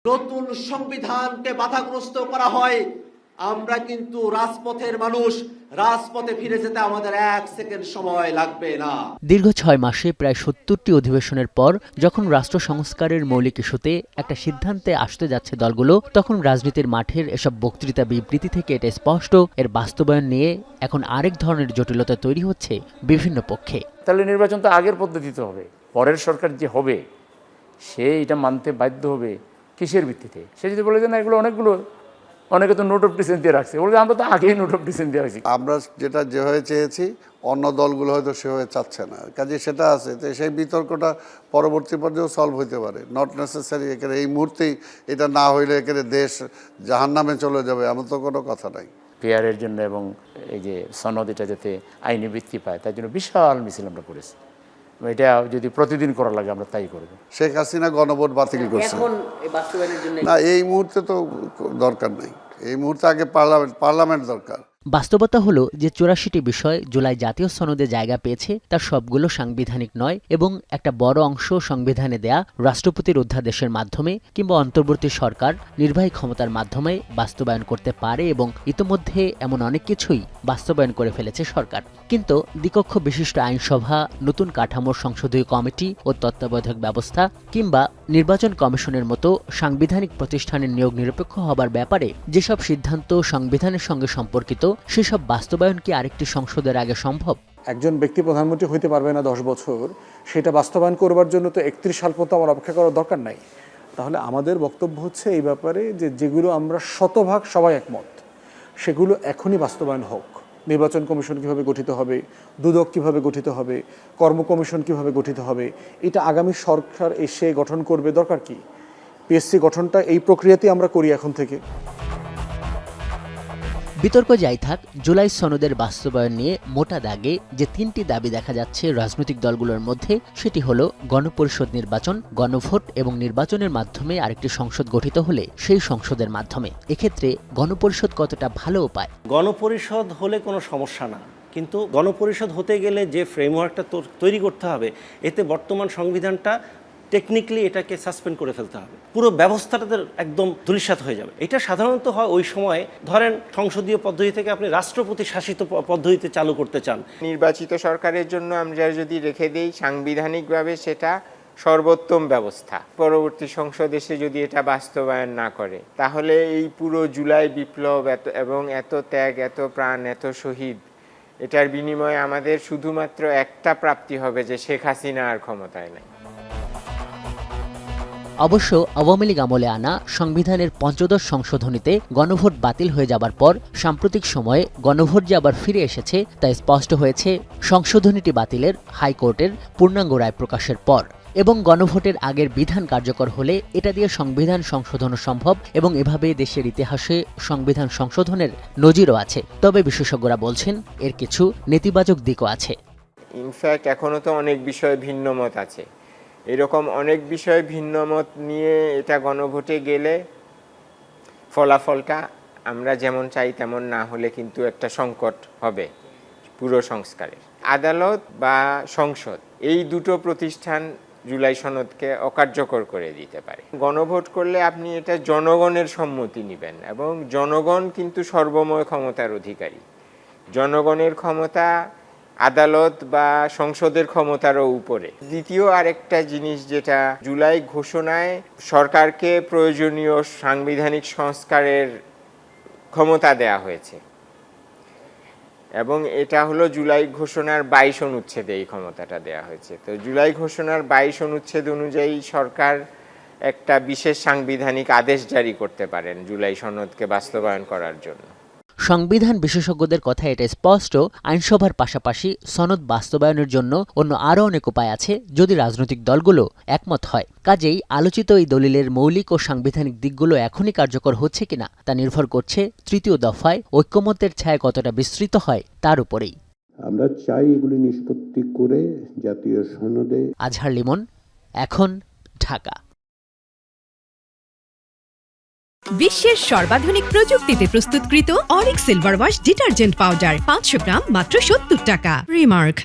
নতুন সংবিধানকে বাধাগ্রস্ত করা হয়, আমরা কিন্তু রাজপথের মানুষ রাজপথে ফিরে যেতে আমাদের 1 সেকেন্ড সময় লাগবে না। দীর্ঘ 6 মাসে প্রায় 70টি অধিবেশনের পর যখন রাষ্ট্র সংস্কারের মৌলিক ইস্যুতে একটা সিদ্ধান্তে আসতে যাচ্ছে দলগুলো, তখন রাজনীতির মাঠের এসব বক্তৃতা বিবৃতি থেকে এটা স্পষ্ট, এর বাস্তবায়ন নিয়ে এখন আরেক ধরনের জটিলতা তৈরি হচ্ছে বিভিন্ন পক্ষে। তাহলে নির্বাচন তো আগের পদ্ধতিতে হবে, পরের সরকার যে হবে সে এটা মানতে বাধ্য হবে কিসের ভিত্তিতে? সে যদি বলে যে না এগুলো অনেকে তো নোট অফ ডিসেন্ট দিয়ে রাখছে, বলে আমরা তো আগেই নোট অফ ডিসেন্ট দিয়ে রাখছি। আমরা যেভাবে চেয়েছি অন্য দলগুলো হয়তো সেভাবে চাচ্ছে না, কাজে সেটা আছে, তো সেই বিতর্কটা পরবর্তী পর্যায়েও সলভ হইতে পারে। নট নেসেসারি এখানে এই মুহূর্তেই এটা না হইলে এখানে দেশ জাহান্নামে চলে যাবে এমন তো কোনো কথা নাই। পেয়ারের জন্য এবং এই যে সনদ এটা যাতে আইনি ভিত্তি পায় তার জন্য বিশাল মিছিল আমরা করেছি। এটা যদি প্রতিদিন করা লাগে আমরা তাই করব। শেখ হাসিনা গণভোট বাতিল করছে, না এই মুহূর্তে তো দরকার নেই, এই মুহূর্তে আগে পার্লামেন্ট দরকার। বাস্তবতা হলো যে 84টি বিষয় জুলাই জাতীয় সনদে জায়গা পেয়েছে তার সবগুলো সাংবিধানিক নয় এবং একটা বড় অংশ সংবিধানে দেয়া রাষ্ট্রপতির অধ্যাদেশের মাধ্যমে কিংবা অন্তর্বর্তী সরকার নির্বাহী ক্ষমতার মাধ্যমে বাস্তবায়ন করতে পারে এবং ইতোমধ্যে এমন অনেক কিছুই বাস্তবায়ন করে ফেলেছে সরকার। কিন্তু দ্বিকক্ষ বিশিষ্ট আইনসভা, নতুন কাঠামোর সংসদীয় কমিটি ও তত্ত্বাবধায়ক ব্যবস্থা কিংবা নির্বাচন কমিশনের মতো সাংবিধানিক প্রতিষ্ঠানের নিয়োগ নিরপেক্ষ হবার ব্যাপারে যেসব সিদ্ধান্ত সংবিধানের সঙ্গে সম্পর্কিত সেসব বাস্তবায়ন কি আরেকটি সংসদের আগে সম্ভব? একজন ব্যক্তি প্রধানমন্ত্রী হইতে পারবে না 10 বছর, সেটা বাস্তবায়ন করবার জন্য তো 31 সাল পর্যন্ত আমার অপেক্ষা করার দরকার নাই। তাহলে আমাদের বক্তব্য হচ্ছে এই ব্যাপারে যে যেগুলো আমরা শতভাগ সবাই একমত সেগুলো এখনই বাস্তবায়ন হোক। নির্বাচন কমিশন কিভাবে গঠিত হবে, দুদক কিভাবে গঠিত হবে, কর্ম কমিশন কিভাবে গঠিত হবে, এটা আগামী সরকার এসে গঠন করবে, দরকার কি? পিএসসি গঠনটা এই প্রক্রিয়াতেই আমরা করি এখন থেকে। বিতর্ক যাই থাক, জুলাই সনদের বাস্তবায়ন নিয়ে মোটা দাগে যে 3টি দাবি দেখা যাচ্ছে রাজনৈতিক দলগুলোর মধ্যে, সেটি হলো গণপরিষদ নির্বাচন, গণভোট এবং নির্বাচনের মাধ্যমে আরেকটি সংসদ গঠিত হলে সেই সংসদের মাধ্যমে। এক্ষেত্রে গণপরিষদ কতটা ভালো উপায়? গণপরিষদ হলে কোনো সমস্যা না, কিন্তু গণপরিষদ হতে গেলে যে ফ্রেমওয়ার্কটা তৈরি করতে হবে, এতে বর্তমান সংবিধানটা টেকনিক্যালি এটাকে সাসপেন্ড করে ফেলতে হবে, পুরো ব্যবস্থাটাতে একদম ধূলিসাৎ হয়ে যাবে। এটা সাধারণত হয় ওই সময়, ধরেন সংসদীয় পদ্ধতি থেকে আপনি রাষ্ট্রপতি শাসিত পদ্ধতিতে চালু করতে চান। নির্বাচিত সরকারের জন্য আমরা যদি রেখে দেই সাংবিধানিকভাবে সেটা সর্বোত্তম ব্যবস্থা, পরবর্তী সংসদ এসে যদি এটা বাস্তবায়ন না করে তাহলে এই পুরো জুলাই বিপ্লব এবং এত ত্যাগ, এত প্রাণ, এত শহীদ, এটার বিনিময়ে আমাদের শুধুমাত্র একটা প্রাপ্তি হবে যে শেখ হাসিনা আর ক্ষমতায় নাই। অবশ্য আওয়ামী লীগ আমলে আনা সংবিধানের 15 সংশোধনীতে গণভোট বাতিল হয়ে যাবার পর সাম্প্রতিক সময়ে গণভোট যে আবার ফিরে এসেছে তা স্পষ্ট হয়েছে সংশোধনীটি বাতিলের হাইকোর্টের পূর্ণাঙ্গ রায় প্রকাশের পর। এবং গণভোটের আগের বিধান কার্যকর হলে এটা দিয়ে সংবিধান সংশোধনও সম্ভব এবং এভাবে দেশের ইতিহাসে সংবিধান সংশোধনের নজিরও আছে। তবে বিশেষজ্ঞরা বলছেন এর কিছু নেতিবাচক দিকও আছে। ইনফ্যাক্ট এখনো তো অনেক বিষয়ে ভিন্ন মত আছে। এরকম অনেক বিষয়ে ভিন্ন মত নিয়ে এটা গণভোটে গেলে ফলাফলটা আমরা যেমন চাই তেমন না হলে কিন্তু একটা সংকট হবে পুরো সংস্কারের। আদালত বা সংসদ এই দুটো প্রতিষ্ঠান জুলাই সনদকে অকার্যকর করে দিতে পারে। গণভোট করলে আপনি এটা জনগণের সম্মতি নেবেন এবং জনগণ কিন্তু সর্বময় ক্ষমতার অধিকারী। জনগণের ক্ষমতা আদালত বা সংসদের ক্ষমতারও উপরে। দ্বিতীয় আরেকটা জিনিস যেটা জুলাই ঘোষণায় সরকারকে প্রয়োজনীয় সাংবিধানিক সংস্কারের ক্ষমতা দেয়া হয়েছে এবং এটা হলো জুলাই ঘোষণার 22 অনুচ্ছেদে এই ক্ষমতাটা দেয়া হয়েছে। তো জুলাই ঘোষণার 22 অনুচ্ছেদ অনুযায়ী সরকার একটা বিশেষ সাংবিধানিক আদেশ জারি করতে পারেন জুলাই সনদকে বাস্তবায়ন করার জন্য। সংবিধান বিশেষজ্ঞদের কথা এটা স্পষ্ট, আইনসভার পাশাপাশি সনদ বাস্তবায়নের জন্য অন্য আরও অনেক উপায় আছে যদি রাজনৈতিক দলগুলো একমত হয়। কাজেই আলোচিত এই দলিলের মৌলিক ও সাংবিধানিক দিকগুলো এখনই কার্যকর হচ্ছে কিনা তা নির্ভর করছে তৃতীয় দফায় ঐক্যমত্যের ছায়া কতটা বিস্তৃত হয় তার উপরেই। আমরা চাই এগুলি নিষ্পত্তি করে জাতীয় সনদে। আজহার লিমন, এখন, ঢাকা। বিশ্বের সর্বাধুনিক প্রযুক্তিতে প্রস্তুতকৃত Arik silver wash detergent powder 500 গ্রাম মাত্র 70 টাকা। রিমার্ক।